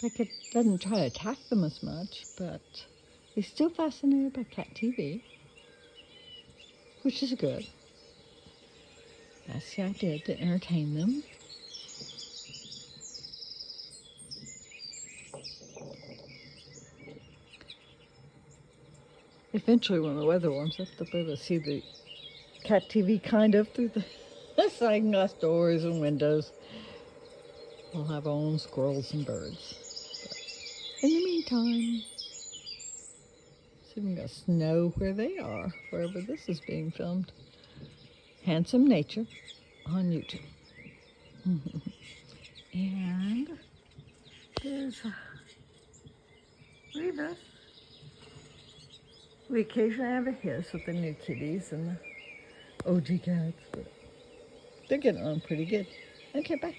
Beckett doesn't try to attack them as much, but he's still fascinated by cat TV, which is good. That's the idea, to entertain them. Eventually, when the weather warms up, they'll be able to see the cat TV kind of through the sliding glass doors and windows. We'll have our own squirrels and birds. But in the meantime, see if we got snow where they are, wherever this is being filmed. Handsome Nature on YouTube. And there's Rebus. We occasionally have a hiss with the new kitties and the OG cats, but they're getting on pretty good. Okay, bye.